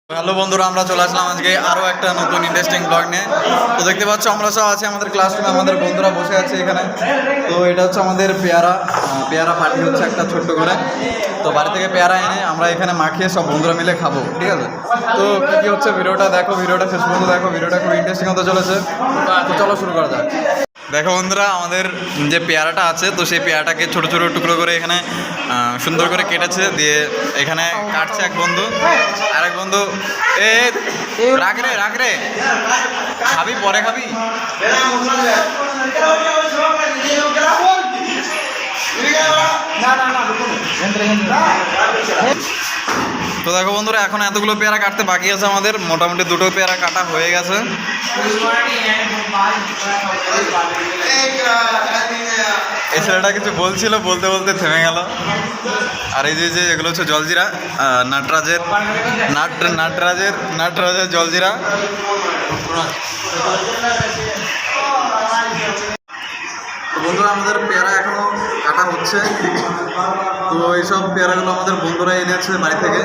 Hello বন্ধুরা, আমরা চলে আসলাম আজকে আরও একটা নতুন ইন্টারেস্টিং ব্লগ নিয়ে। তো দেখতে পাচ্ছ আমরা সব আছি আমাদের ক্লাসরুমে, আমাদের বন্ধুরা বসে আছে এখানে। তো এটা হচ্ছে আমাদের পেয়ারা পার্টি হচ্ছে একটা ছোট্ট করে। তো বাড়ি থেকে পেয়ারা এনে আমরা এখানে মাখিয়ে সব বন্ধুরা মিলে খাবো, ঠিক আছে? তো কী কী হচ্ছে ভিডিওটা দেখো, ভিডিওটা শেষ পর্যন্ত দেখো, ভিডিওটা খুব ইন্টারেস্টিং হতে চলেছে। তো চলো শুরু করা যাক। দেখো বন্ধুরা, আমাদের যে পেয়ারাটা আছে তো সেই পেয়ারাটাকে ছোটো ছোটো টুকরো করে এখানে সুন্দর করে কেটেছে, দিয়ে এখানে কাটছে এক বন্ধু। আর এক বন্ধু রাখ রে খাবি, পরে খাবি। তো দেখো বন্ধুরা, এখন এতগুলো পেয়ারা কাটতে বাকি আছে আমাদের। মোটামুটি দুটো পেয়ারা কাটা হয়ে গেছে। এই ছেলেটা কিছু বলছিল, বলতে বলতে থেমে গেল। আর এই যে এগুলো হচ্ছে জলজিরা, নাটরাজের জলজিরা। তো বন্ধুরা, আমাদের পেয়ারা এখনো কাটা হচ্ছে। তো এইসব পেয়ারাগুলো আমাদের বন্ধুরা এনেছে বাড়ি থেকে।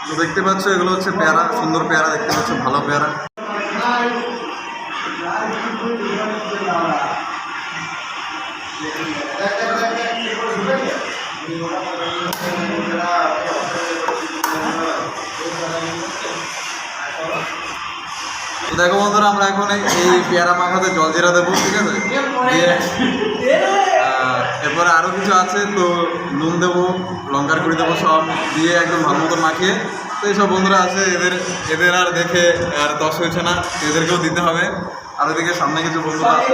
তো দেখতে পাচ্ছ এগুলো হচ্ছে পেয়ারা, সুন্দর পেয়ারা দেখতে পাচ্ছ, ভালো পেয়ারা। তো দেখো বন্ধুরা, আমরা এখন এই পেয়ারা মাখাতে জলজিরা দেবো, ঠিক আছে? এরপরে আরও কিছু আছে, তো নুন দেবো, লঙ্কার গুঁড়ি দেবো, সব দিয়ে একদম ভালো মতো মাখিয়ে। তো এইসব বন্ধুরা আছে, এদের আর দেখে আর দশ হয়েছে না, এদেরকেও দিতে হবে। আর ওদিকে সামনে কিছু বন্ধুরা আছে।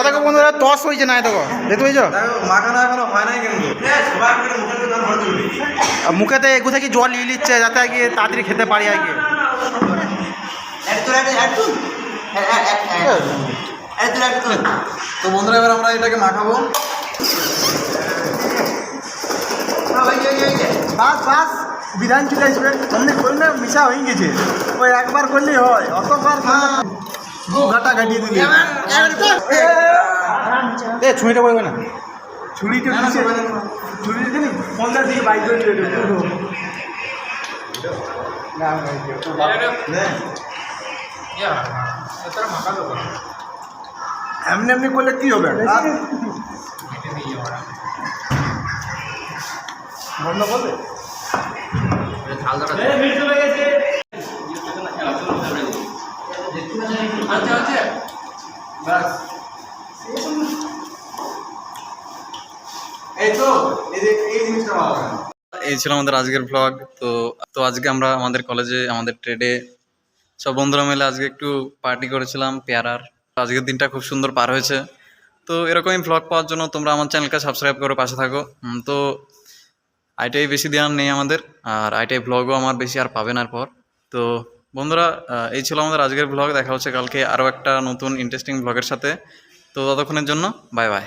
দেখো বন্ধুরা, টস হয়েছে না, দেখো দেখতে পেয়েছো? মাখানো এখনো হয় নাই কিন্তু। মুখেতে এগুলো থেকে জল নিয়ে নিচ্ছে যাতে আর কি তাড়াতাড়ি খেতে পারি আর কি। তো বন্ধুরা, এবার আমরা এটাকে মাখাবো। বাস বিধান চলে আসবে, অনেক করলে মিশা হয়ে গেছে। ওই একবার করলেই হয়, অতবার ঘাটা কাটিয়ে দিবি। ছুঁড়িটা পড়বে না, ছুরিটা ছুরি দিবি 50 থেকে 22 এমনি এমনি করলে কি হবে? বন্ধ করবে। এই ছিল আমাদের আজকের ব্লগ। তো আজকে আমরা আমাদের কলেজে, আমাদের ট্রেডে সব বন্ধুরা মিলে আজকে একটু পার্টি করেছিলাম পেয়ারার। আজকের দিনটা খুব সুন্দর পার হয়েছে। তো এরকমই ব্লগ পাওয়ার জন্য তোমরা আমার চ্যানেলকে সাবস্ক্রাইব করে পাশে থাকো। তো আইটিআই বেশি দেওয়ার নেই আমাদের, আর আইটিআই ব্লগও আমার বেশি আর পাবেন আর পর। তো বন্ধুরা, এই ছিল আমাদের আজকের ব্লগ। দেখা হচ্ছে কালকে আরও একটা নতুন ইন্টারেস্টিং ব্লগের সাথে। তো ততক্ষণের জন্য বাই বাই।